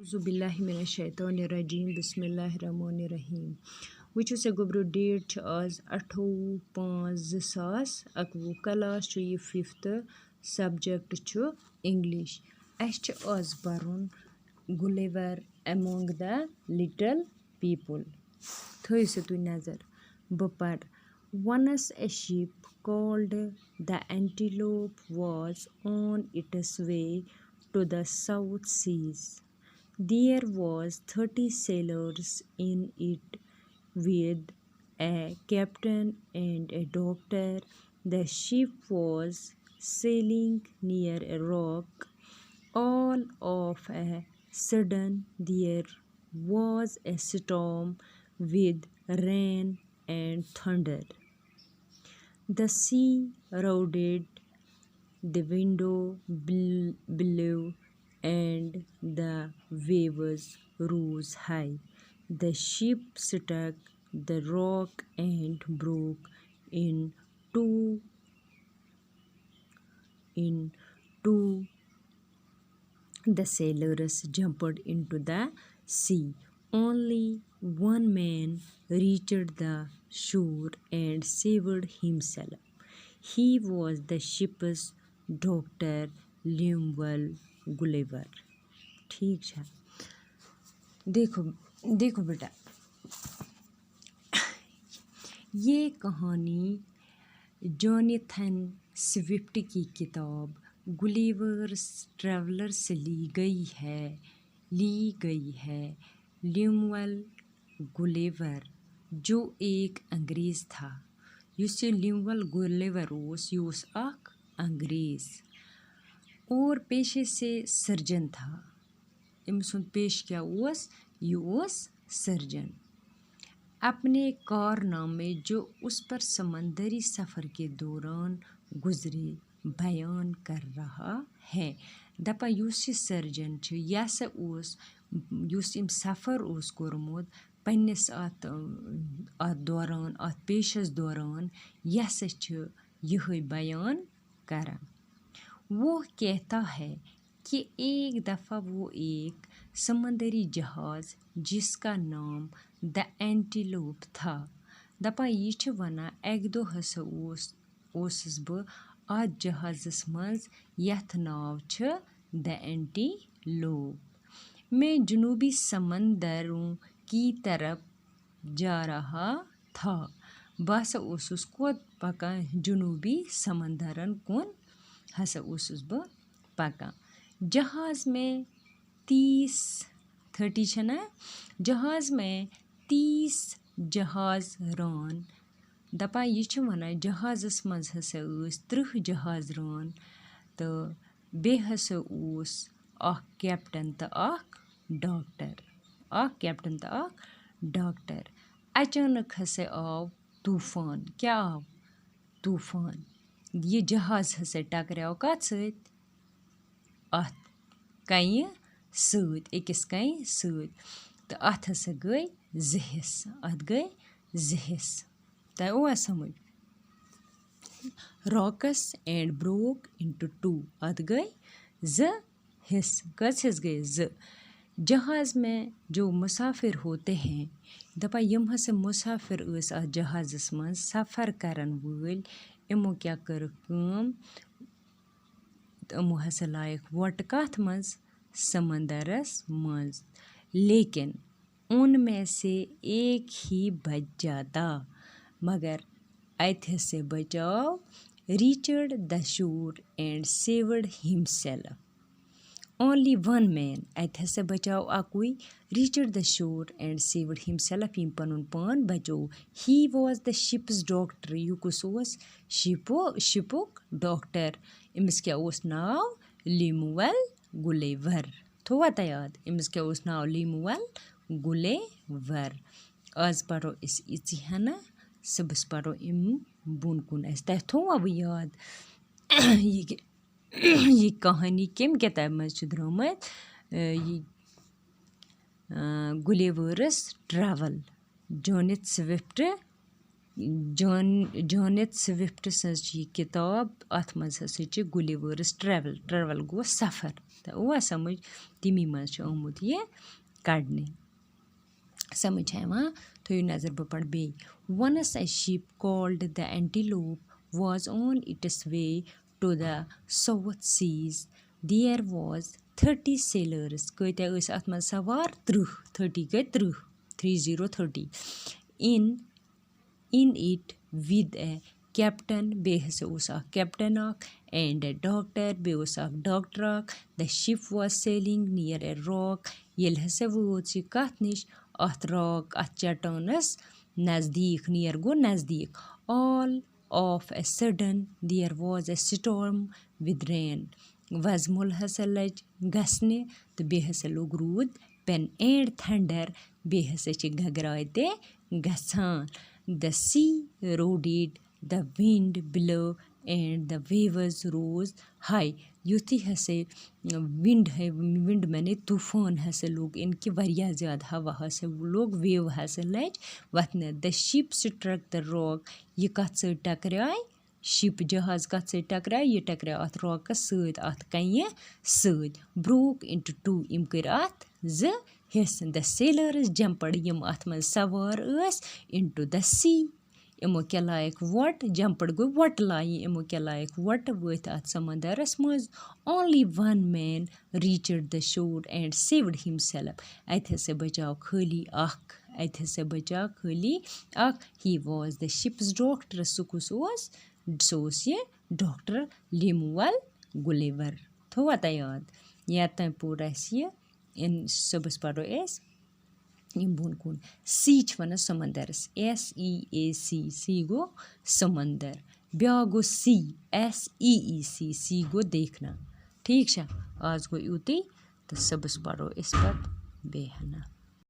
Auzubillahiminash-shaytanir-rajim. Bismillahir-rahmanir-rahim. Wычу से गोब्रो date छ आज 28/5/2021 क्लास छ ये 5th सब्जेक्ट छ इंग्लिश अस छ आज परन Gulliver among the little people थई से तु नजर ब पर once a ship called the Antelope was on its way to the South Seas. There was 30 sailors in it with a captain and a doctor. The ship was sailing near a rock. All of a sudden there was a storm with rain and thunder. The sea roared, the wind blew, and the waves rose high. The ship struck the rock and broke in two. The sailors jumped into the sea. Only one man reached the shore and saved himself. He was the ship's doctor Lemuel Gulliver. ठीक है, देखो बेटा, ये कहानी Jonathan Swift की किताब Gulliver's traveller से ली गई है। ल्यूमुअल गुलिवर जो एक अंग्रेज़ था, युस ल्यूमुअल गुलिवर ओस यूस अख अंग्रेज़ और पेशे से सर्जन था। इमसुन पेश क्या ओस, यू ओस सर्जन। अपने कारनामे जो उस पर समंदरी सफ़र के दौरान गुजरे बयान कर रहा है। दपा युस सर्जन छ यस ओस युस इम सफ़र ओस कोरमुत पन्निस अत दौरान अत पेशस दौरान यस छ यही बयान करन। वो कहता है कि एक दफ़ा वो एक समंदरी जहाज़ जिसका नाम द एंटीलोप था, दपा ये छ वना एक दो हसा ओसस ब आज जहाज़स मज यथ नाव छ द एंटीलोप। मैं जनूबी समंदरों की तरफ जा रहा था। बस ओसुस कोत पका जनूबी समंदरन कुन हसा ओसुस ब पका। जहाज़ में 30 छना जहाज़ में 30 जहाज़ रान। दपा ये छ वना जहाज़स मज हसा 30 जहाज़ रान तो बे हसा ओस अख कैप्टन तो अख डॉक्टर। अचानक हसा आव तूफान। क्या आव? तूफान। ये जहाज़ हसा टकराव कत सत? अथ कई सत, एकस कई सत तो अथ हसा गई ज़हिस। तय ओआ समझ? Rocks and broke into two, अथ गई ज हिस्स। कस हिस्स गए ज। जहाज़ में जो मुसाफिर होते हैं, दपा यम हसा मुसाफिर अस आ जहाज़स मज सफ़र करन वोल इमो क्या कर काम, इमो हसा लायक वट कथ मज समंदरस मज। लेकिन उनमें से एक ही बच जाता, मगर अथ से बचाव reached the shore and saved himself. Only one man, अथ से बचाव अकुई, reached the shore and saved himself, यम पनुन पान बचो। He was the ship's doctor, युकुस ओस शिपुक डॉक्टर। इमस क्या ओस नाव? ल्यूमुअल गुलिवर। थोड़ा याद, इमस क्या ओस नाव? ल्यूमुअल गुलिवर। आज पढ़ो इस इची है ना, सबस पढ़ो इम बुन कुन तह थोड़ा अब याद। ये कहानी केम किताब मज छ द्रमत, ये गुलिवर्स ट्रैवल जोनाथन स्विफ्ट जॉनेट स्विफ्ट सज किताब अथ मज हसा गुलिवर्स ट्रैवल गो सफ़र तो वो समझ तमी मज आमुत ये कड़ने समझ थो नज़र बह पढ़ बे वनस a ship called the Antelope was on its way to the South Seas. There was 30 sailors. Köyte ys at man sawar 30 gay 30 in it with a captain behs captain and a doctor behs doctor. The ship was sailing near a rock. Yel hase wochi katnish at rock at chatanas nazdik near go nazdik. All of a sudden there was a storm with rain. Vazmul hasa laj gasne to be hasa log rood pen and thunder be hasa chi gagraite gasan. The sea roared, the wind blew and the waves rose high. युति हसे wind है wind मैंने तूफान हसे लोग इनकी वरिया ज़्यादा हवा हसे लोग वेव हसे लज वतने the ship struck the rock ये कत से टकराए शिप जहाज कत से टकराए ये टकराए अथ रॉक सद अथ कन्ये सद ब्रोक इनटू टू इम कर अथ ज हिस्स द सेलर्स जंपड यम अथ मन सवार अस इनटू द सी इमो क्या लायक वट जंपड गो वट लाई इमो क्या लायक वट वत अथ समंदरस मज only one man reached the shore and saved himself अथ से बचाव खाली अख ही वाज द शिप्स डॉक्टर सुकुस सोस ये डॉक्टर लिमुअल गुलिवर थोड़ा याद या तम पूरा ये इन सबस पढ़ो एस बुन कुन सी वन समंदरस SEAC सी गो समंदर ब्या गो SEEC सी गो देखना ठीक है आज गो यूती तो सबस पढ़ो इस पर बेहना।